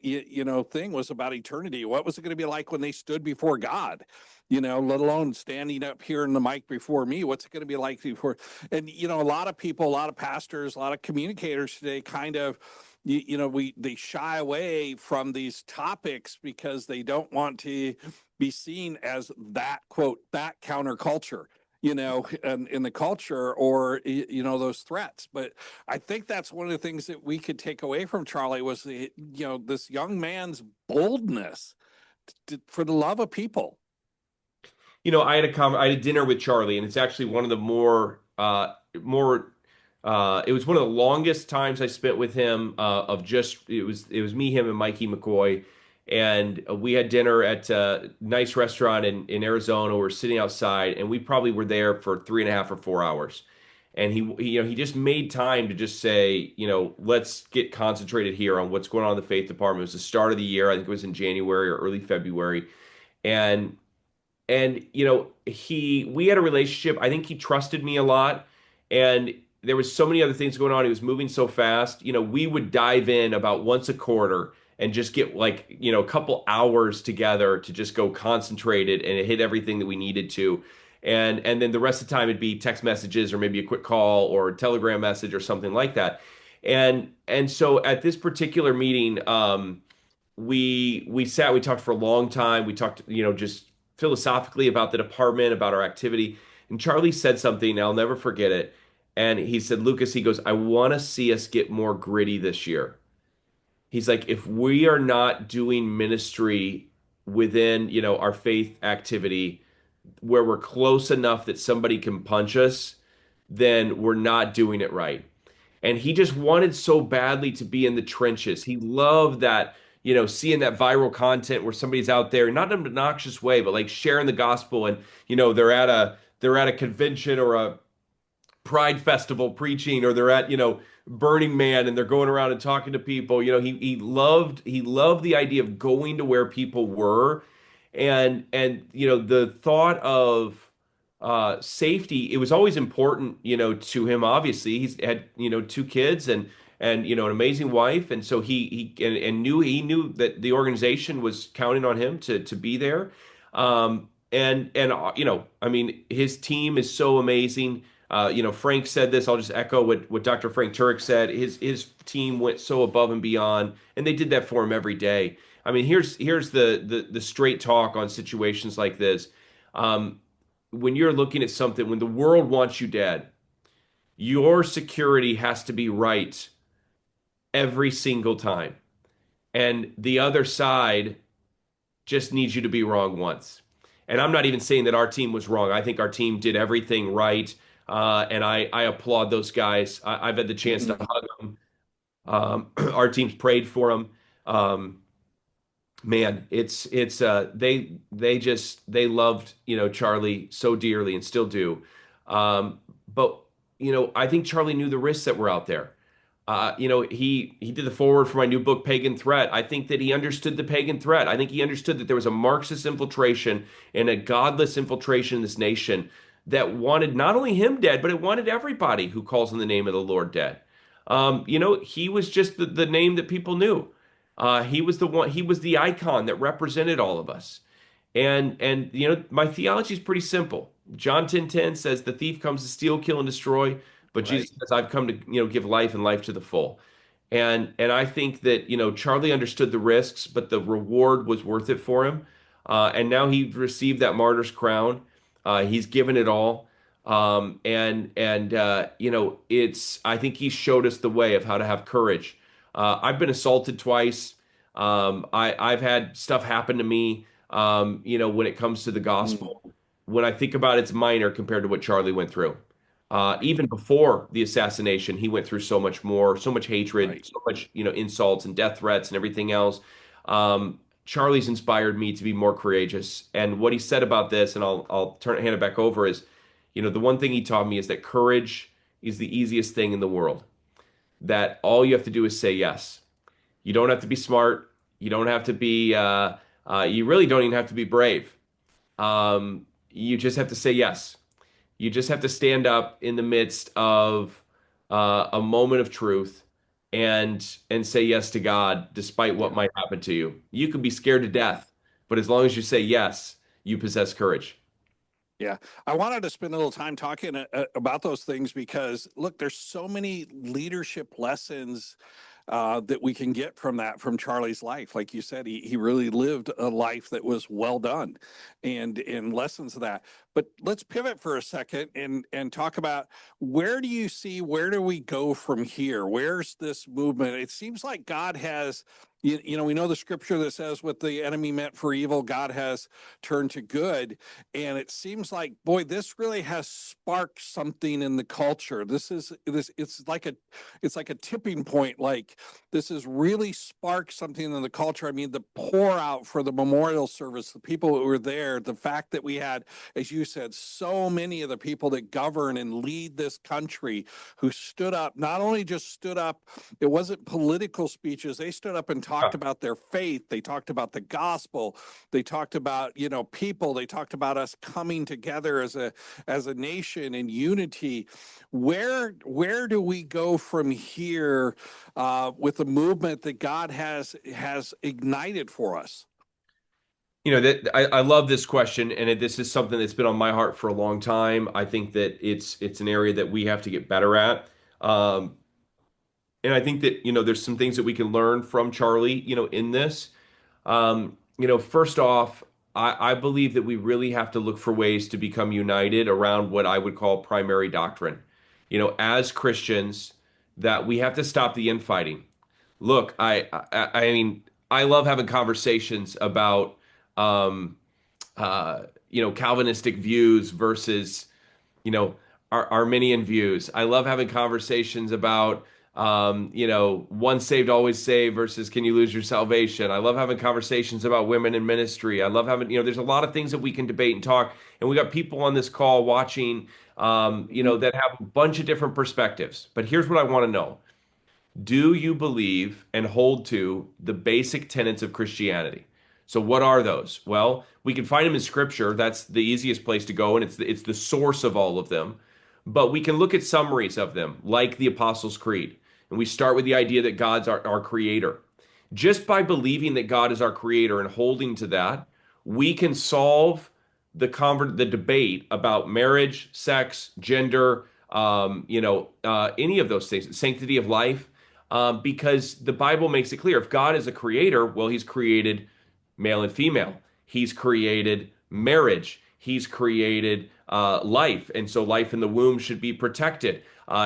thing was about eternity. What was it going to be like when they stood before God? Let alone standing up here in the mic before me. What's it going to be like before? And a lot of people, a lot of pastors, a lot of communicators today kind of they shy away from these topics because they don't want to be seen as that quote that counterculture in the culture, or those threats. But I think that's one of the things that we could take away from Charlie was this young man's boldness for the love of people. I had a dinner with Charlie, and it's actually one of the it was one of the longest times I spent with him. It was me, him, and Mikey McCoy, and we had dinner at a nice restaurant in Arizona. We're sitting outside, and we probably were there for 3.5 or 4 hours. And he just made time to just say, let's get concentrated here on what's going on in the faith department. It was the start of the year. I think it was in January or early February, and we had a relationship. I think he trusted me a lot, and there was so many other things going on. He was moving so fast. We would dive in about once a quarter and just get like, a couple hours together to just go concentrated and hit everything that we needed to. And then the rest of the time it'd be text messages or maybe a quick call or a telegram message or something like that. And so at this particular meeting, we talked for a long time. We talked, just philosophically about the department, about our activity. And Charlie said something, and I'll never forget it. And he said, Lucas, he goes, I want to see us get more gritty this year. He's like, if we are not doing ministry within, our faith activity where we're close enough that somebody can punch us, then we're not doing it right. And he just wanted so badly to be in the trenches. He loved that, seeing that viral content where somebody's out there, not in an obnoxious way, but like sharing the gospel, and they're at a convention or a pride festival preaching, or they're at, Burning Man, and they're going around and talking to people. He loved the idea of going to where people were And the thought of safety, it was always important, to him. Obviously, he's had, two kids and an amazing wife, and so and he knew that the organization was counting on him to be there. And I mean, his team is so amazing. Frank said this. I'll just echo what Dr. Frank Turek said. His team went so above and beyond, and they did that for him every day. I mean, here's the straight talk on situations like this. Um, when you're looking at something, when the world wants you dead, your security has to be right every single time. And the other side just needs you to be wrong once. And I'm not even saying that our team was wrong. I think our team did everything right. And I applaud those guys. I've had the chance to Mhm. hug them. Our team's prayed for them. Man, they loved, Charlie so dearly and still do. But I think Charlie knew the risks that were out there. He did the forward for my new book, Pagan Threat. I think that he understood the pagan threat. I think he understood that there was a Marxist infiltration and a godless infiltration in this nation that wanted not only him dead, but it wanted everybody who calls on the name of the Lord dead. He was just the name that people knew. He was the one, he was the icon that represented all of us. And my theology is pretty simple. John 10:10 says the thief comes to steal, kill, and destroy, but Right. Jesus says, I've come to, give life and life to the full. And I think that, Charlie understood the risks, but the reward was worth it for him. And now he received that martyr's crown. He's given it all. It's I think he showed us the way of how to have courage. I've been assaulted twice. I've had stuff happen to me, when it comes to the Mm. gospel. When I think about it, it's minor compared to what Charlie went through. Even before the assassination, he went through so much more, so much hatred, Right. so much, insults and death threats and everything else. Charlie's inspired me to be more courageous. And what he said about this, and I'll hand it back over, is, the one thing he taught me is that courage is the easiest thing in the world. That all you have to do is say yes. You don't have to be smart. You don't have to be. You really don't even have to be brave. You just have to say yes. You just have to stand up in the midst of a moment of truth and say yes to God, despite what Yeah. might happen to you. You can be scared to death, but as long as you say yes, you possess courage. Yeah, I wanted to spend a little time talking about those things because look, there's so many leadership lessons that we can get from that from Charlie's life. Like you said, he really lived a life that was well done, and lessons of that. But let's pivot for a second and talk about where do we go from here? Where's this movement? It seems like God has. We know the scripture that says what the enemy meant for evil, God has turned to good. And it seems like, boy, this really has sparked something in the culture. It's like a tipping point. Like this has really sparked something in the culture. I mean, the pour out for the memorial service, the people who were there, the fact that we had, as you said, so many of the people that govern and lead this country who stood up, not only just stood up, it wasn't political speeches. They stood up and talked about their faith. They talked about the gospel. They talked about, people. They talked about us coming together as a nation in unity. Where do we go from here with the movement that God has ignited for us? That I love this question, and this is something that's been on my heart for a long time. I think that it's an area that we have to get better at. Um, and I think that, there's some things that we can learn from Charlie, in this. First off, I believe that we really have to look for ways to become united around what I would call primary doctrine. As Christians, that we have to stop the infighting. Look, I mean, I love having conversations about, um, Calvinistic views versus, you know, Arminian views. I love having conversations about, once saved, always saved versus can you lose your salvation. I love having conversations about women in ministry. I love having, there's a lot of things that we can debate and talk. And we got people on this call watching, that have a bunch of different perspectives. But here's what I want to know. Do you believe and hold to the basic tenets of Christianity? So what are those? Well, we can find them in Scripture. That's the easiest place to go, and it's the source of all of them. But we can look at summaries of them, like the Apostles' Creed. And we start with the idea that God's our creator. Just by believing that God is our creator and holding to that, we can solve the debate about marriage, sex, gender, any of those things, sanctity of life, because the Bible makes it clear. If God is a creator, well, he's created male and female. He's created marriage. He's created life, and so life in the womb should be protected.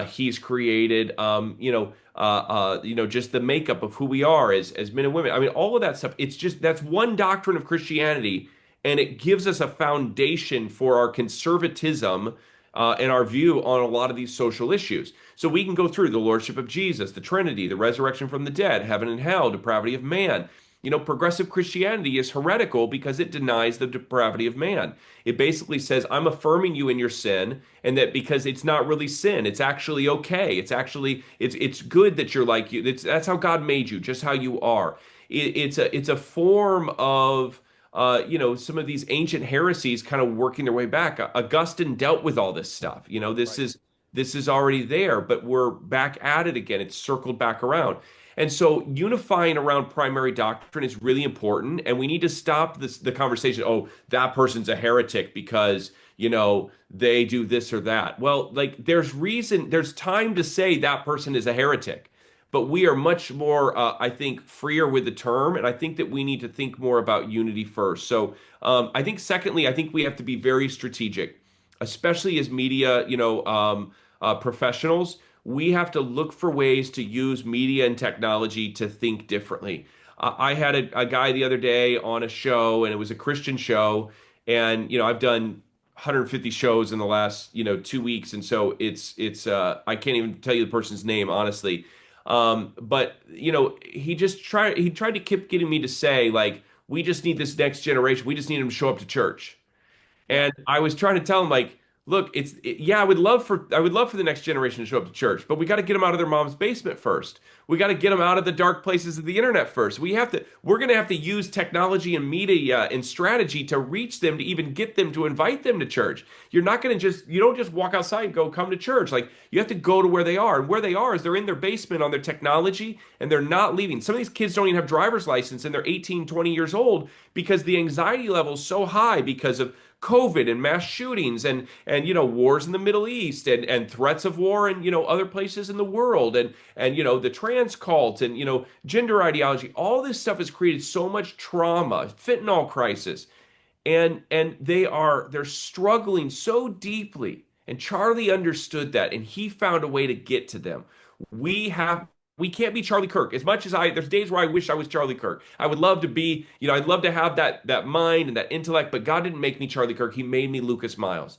He's created, just the makeup of who we are as men and women. I mean, all of that stuff. It's just that's one doctrine of Christianity, and it gives us a foundation for our conservatism and our view on a lot of these social issues. So we can go through the lordship of Jesus, the Trinity, the resurrection from the dead, heaven and hell, depravity of man. Progressive Christianity is heretical because it denies the depravity of man. It basically says, I'm affirming you in your sin, and that because it's not really sin, it's actually okay. It's good that you're like you. That's how God made you, just how you are. It's a form of some of these ancient heresies kind of working their way back. Augustine dealt with all this stuff. Right. This is already there, but we're back at it again. It's circled back around. And so unifying around primary doctrine is really important. And we need to stop the conversation. Oh, that person's a heretic because, they do this or that. Well, like there's time to say that person is a heretic. But we are much more, I think, freer with the term. And I think that we need to think more about unity first. So I think, secondly, I think we have to be very strategic, especially as media, professionals. We have to look for ways to use media and technology to think differently. I had a guy the other day on a show, and it was a Christian show. And, I've done 150 shows in the last, 2 weeks. And so it's I can't even tell you the person's name, honestly. But, he tried to keep getting me to say, like, we just need this next generation. We just need them to show up to church. Yeah. And I was trying to tell him, like, look, yeah, I would love for the next generation to show up to church, but we got to get them out of their mom's basement first. We got to get them out of the dark places of the internet first. We're going to have to use technology and media and strategy to reach them, to even get them, to invite them to church. You don't just walk outside and go, come to church. Like, you have to go to where they are. And where they are is they're in their basement on their technology, and they're not leaving. Some of these kids don't even have driver's license, and they're 18, 20 years old because the anxiety level is so high because of COVID and mass shootings and wars in the Middle East and threats of war in other places in the world and the trans cult and gender ideology. All this stuff has created so much trauma, fentanyl crisis, and they're struggling so deeply. And Charlie understood that, and he found a way to get to them. We can't be Charlie Kirk. As much as there's days where I wish I was Charlie Kirk. I would love to be, I'd love to have that mind and that intellect, but God didn't make me Charlie Kirk. He made me Lucas Miles.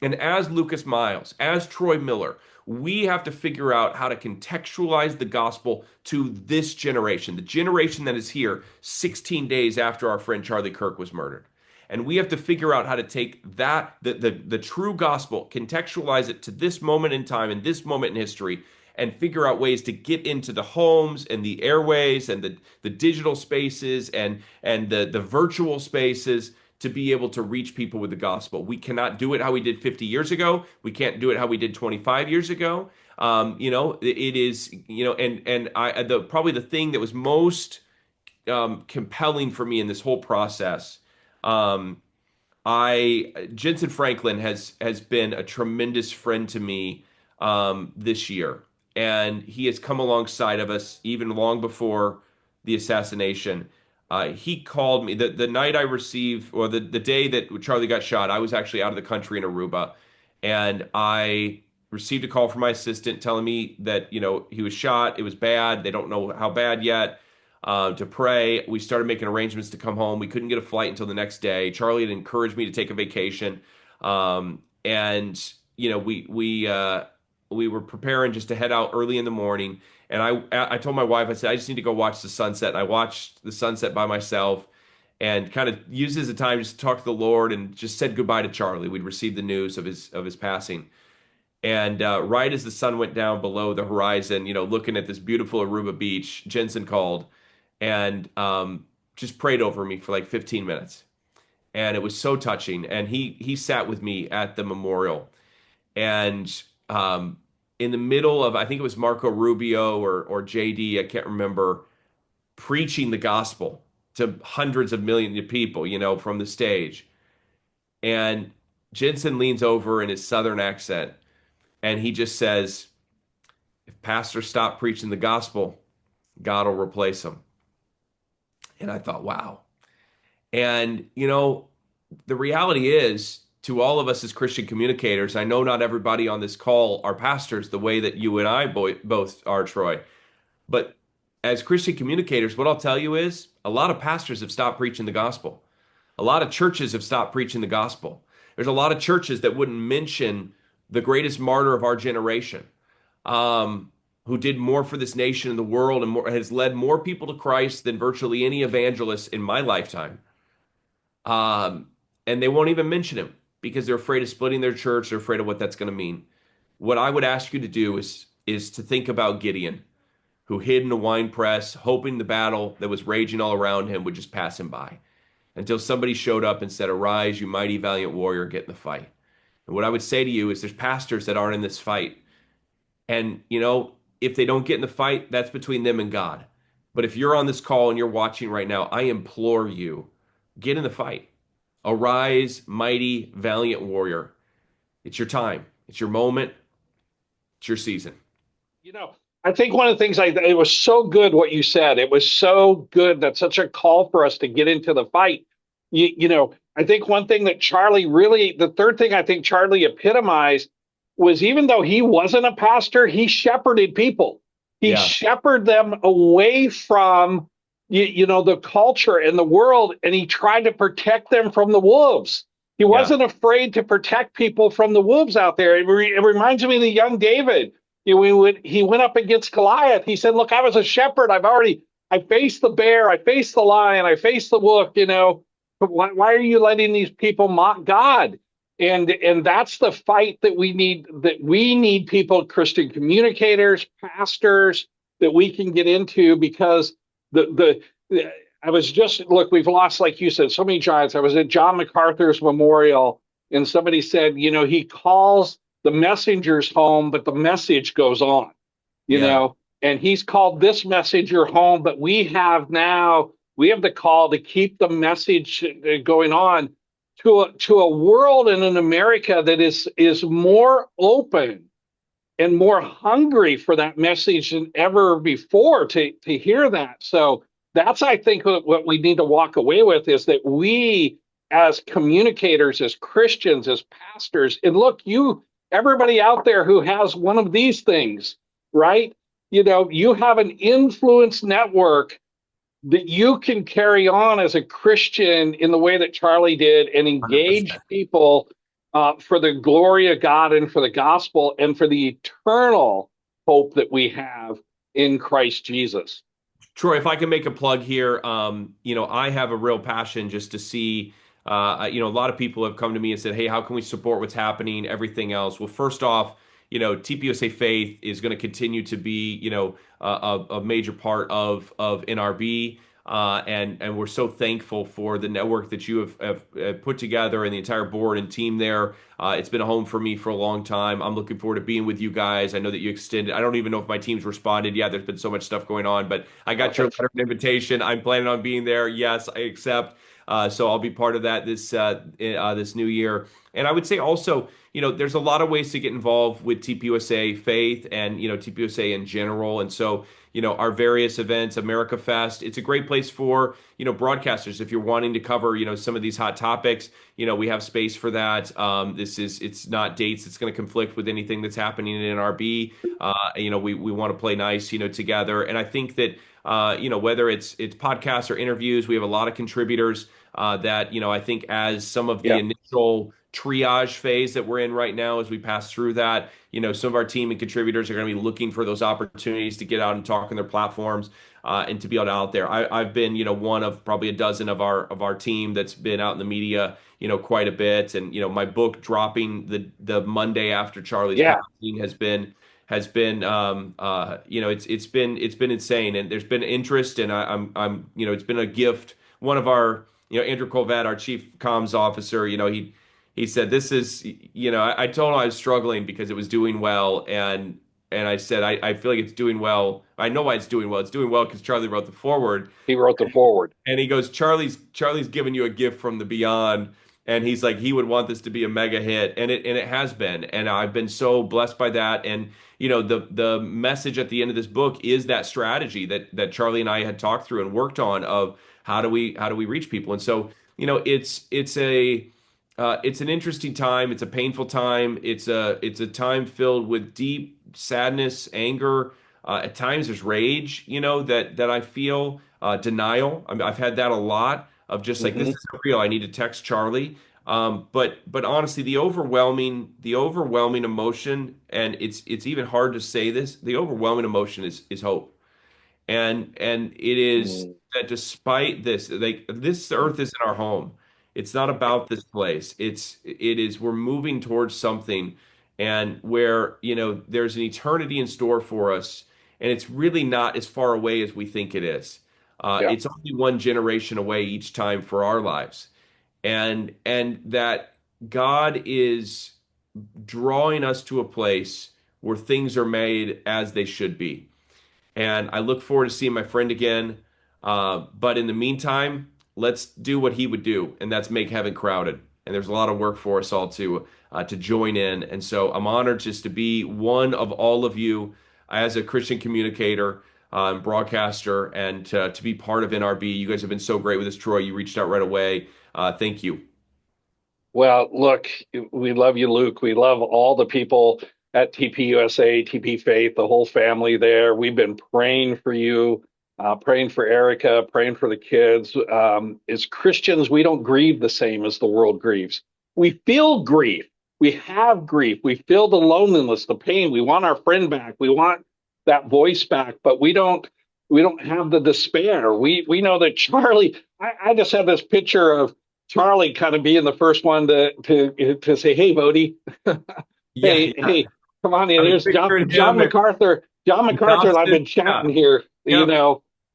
And as Lucas Miles, as Troy Miller, we have to figure out how to contextualize the gospel to this generation, the generation that is here 16 days after our friend Charlie Kirk was murdered. And we have to figure out how to take the true gospel, contextualize it to this moment in time and this moment in history, and figure out ways to get into the homes and the airways and the digital spaces and the virtual spaces to be able to reach people with the gospel. We cannot do it how we did 50 years ago. We can't do it how we did 25 years ago. It is, probably the thing that was most compelling for me in this whole process. Jensen Franklin has been a tremendous friend to me this year, and he has come alongside of us even long before the assassination. He called me the night I received, or the day that Charlie got shot. I was actually out of the country in Aruba, and I received a call from my assistant telling me that he was shot. It was bad. They don't know how bad yet. To pray. We started making arrangements to come home. We couldn't get a flight until the next day. Charlie had encouraged me to take a vacation, and we were preparing just to head out early in the morning. And I told my wife, I said, I just need to go watch the sunset. And I watched the sunset by myself and kind of used it as a time just to talk to the Lord, and just said goodbye to Charlie. We'd received the news of his passing. And right as the sun went down below the horizon, looking at this beautiful Aruba beach, Jensen called. And just prayed over me for like 15 minutes. And it was so touching. And he sat with me at the memorial. And um, in the middle of, I think it was Marco Rubio or JD, I can't remember, preaching the gospel to hundreds of millions of people, from the stage. And Jensen leans over in his Southern accent and he just says, if pastors stop preaching the gospel, God will replace them. And I thought, wow. And, the reality is, to all of us as Christian communicators, I know not everybody on this call are pastors the way that you and I both are, Troy. But as Christian communicators, what I'll tell you is a lot of pastors have stopped preaching the gospel. A lot of churches have stopped preaching the gospel. There's a lot of churches that wouldn't mention the greatest martyr of our generation, who did more for this nation and the world and has led more people to Christ than virtually any evangelist in my lifetime. Um, and they won't even mention him because they're afraid of splitting their church. They're afraid of what that's going to mean. What I would ask you to do is to think about Gideon, who hid in a wine press, hoping the battle that was raging all around him would just pass him by until somebody showed up and said, "Arise, you mighty valiant warrior, get in the fight." And what I would say to you is there's pastors that aren't in this fight. And, if they don't get in the fight, that's between them and God. But if you're on this call and you're watching right now, I implore you, get in the fight. Arise, mighty, valiant warrior. It's your time. It's your moment. It's your season. You know, I think one of the things it was so good what you said. It was so good. That's such a call for us to get into the fight. I think one thing that the third thing I think Charlie epitomized was even though he wasn't a pastor, he shepherded people. He Yeah. shepherded them away from, the culture and the world, and he tried to protect them from the wolves. He Yeah. wasn't afraid to protect people from the wolves out there. It reminds me of the young David. He went up against Goliath. He said, "Look, I was a shepherd. I faced the bear, I faced the lion, I faced the wolf. But why are you letting these people mock God?" And that's the fight that we need. That we need people, Christian communicators, pastors, that we can get into because I was just look. We've lost, like you said, so many giants. I was at John MacArthur's memorial, and somebody said, he calls the messengers home, but the message goes on, Yeah. and he's called this messenger home, but we have the call to keep the message going on to a world and an America that is more open and more hungry for that message than ever before to hear that. So that's, I think, what we need to walk away with is that we as communicators, as Christians, as pastors, and look, everybody out there who has one of these things, right? You have an influence network that you can carry on as a Christian in the way that Charlie did and engage 100%. people for the glory of God and for the gospel and for the eternal hope that we have in Christ Jesus. Troy, if I can make a plug here, I have a real passion just to see, a lot of people have come to me and said, "Hey, how can we support what's happening, everything else?" Well, first off, TPUSA Faith is going to continue to be, a major part of NRB. And we're so thankful for the network that you have put together and the entire board and team there. It's been a home for me for a long time. I'm looking forward to being with you guys. I know that you extended. I don't even know if my team's responded. Yeah, there's been so much stuff going on, but I got your letter of invitation. I'm planning on being there. Yes, I accept. So I'll be part of that this new year. And I would say also, there's a lot of ways to get involved with TPUSA Faith and, TPUSA in general. And so, our various events, America Fest, it's a great place for, broadcasters. If you're wanting to cover, some of these hot topics, we have space for that. It's not dates. It's going to conflict with anything that's happening in NRB. We want to play nice, together. And I think that, whether it's podcasts or interviews, we have a lot of contributors that, I think as some of the initial triage phase that we're in right now, as we pass through that, some of our team and contributors are going to be looking for those opportunities to get out and talk on their platforms and to be out there. I've been, one of probably a dozen of our team that's been out in the media, quite a bit. And, my book dropping the Monday after Charlie's passing has been it's been insane, and there's been interest, and I'm it's been a gift one of our, Andrew Colvett, our chief comms officer, he said, this is, I told him I was struggling because it was doing well. And I said, I feel like it's doing well. I know why it's doing well. It's doing well because Charlie wrote the forward. He wrote the forward. And he goes, Charlie's given you a gift from the beyond. And he's like, he would want this to be a mega hit. And it has been. And I've been so blessed by that. And, the message at the end of this book is that strategy that Charlie and I had talked through and worked on of how do we reach people. And so, it's an interesting time. It's a painful time. It's a time filled with deep sadness, anger. At times there's rage, that I feel, denial. I've had that a lot of just like, this isn't real. I need to text Charlie. But honestly, the overwhelming emotion, and it's even hard to say this, the overwhelming emotion is hope. And it is that despite this, like this earth isn't our home. It's not about this place. We're moving towards something and where, there's an eternity in store for us. And it's really not as far away as we think it is. It's only one generation away each time for our lives. And that God is drawing us to a place where things are made as they should be. And I look forward to seeing my friend again. But in the meantime, let's do what he would do, and that's make heaven crowded. And there's a lot of work for us all to join in. And so I'm honored just to be one of all of you as a Christian communicator, broadcaster, and to be part of NRB. You guys have been so great with us, Troy. You reached out right away. Thank you. Well, look, we love you, Luke. We love all the people at TPUSA, TP Faith, the whole family there. We've been praying for you, praying for Erica, praying for the kids. As Christians, we don't grieve the same as the world grieves. We feel grief. We have grief. We feel the loneliness, the pain. We want our friend back. We want that voice back, but we don't have the despair. We know that Charlie, I just have this picture of Charlie kind of being the first one to say, "Hey, Bodie, hey, come on in." There's John MacArthur. John MacArthur and I've been chatting here,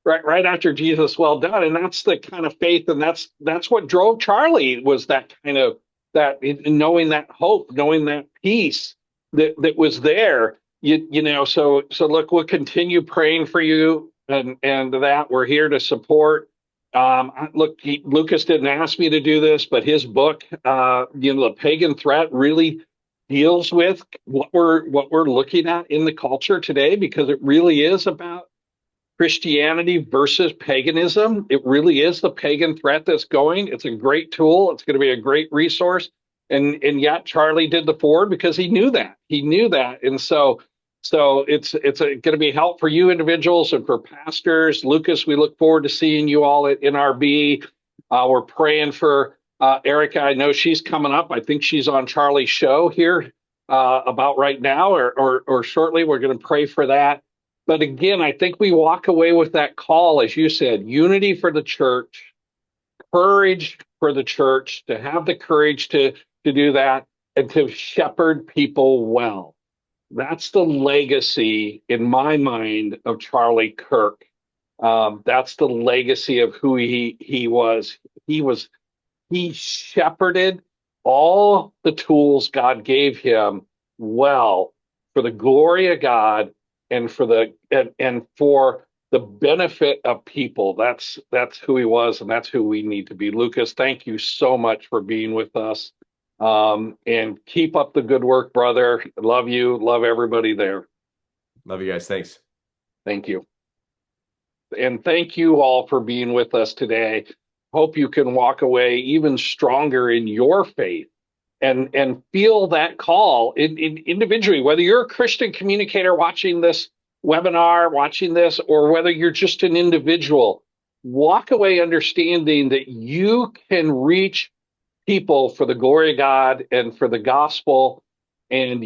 right after Jesus, well done, and that's the kind of faith, and that's what drove Charlie, was that kind of that knowing that hope, knowing that peace that was there. So look, we'll continue praying for you, and that we're here to support. Look, Lucas didn't ask me to do this, but his book, The Pagan Threat, really deals with what we're looking at in the culture today, because it really is about Christianity versus paganism. It really is the pagan threat that's going. It's a great tool. It's going to be a great resource. And yet Charlie did the forward because he knew that. And so it's going to be help for you individuals and for pastors. Lucas, we look forward to seeing you all at NRB. We're praying for Erica. I know she's coming up. I think she's on Charlie's show here about right now or shortly. We're going to pray for that. But again, I think we walk away with that call, as you said, unity for the church, courage for the church, to have the courage to do that and to shepherd people well. That's the legacy, in my mind, of Charlie Kirk. That's the legacy of who he was. He shepherded all the tools God gave him well for the glory of God and for the benefit of people. That's who he was, and that's who we need to be. Lucas, thank you so much for being with us. And keep up the good work, brother. Love you. Love everybody there. Love you guys. Thanks. Thank you. And thank you all for being with us today. Hope you can walk away even stronger in your faith and feel that call individually, whether you're a Christian communicator watching this webinar, watching this, or whether you're just an individual. Walk away understanding that you can reach people for the glory of God and for the gospel. And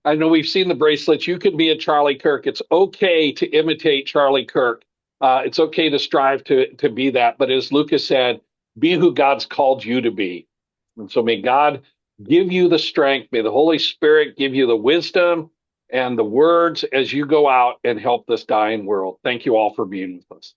I know we've seen the bracelets. You can be a Charlie Kirk. It's okay to imitate Charlie Kirk. It's okay to strive to be that. But as Lucas said, be who God's called you to be. And so may God give you the strength. May the Holy Spirit give you the wisdom and the words as you go out and help this dying world. Thank you all for being with us.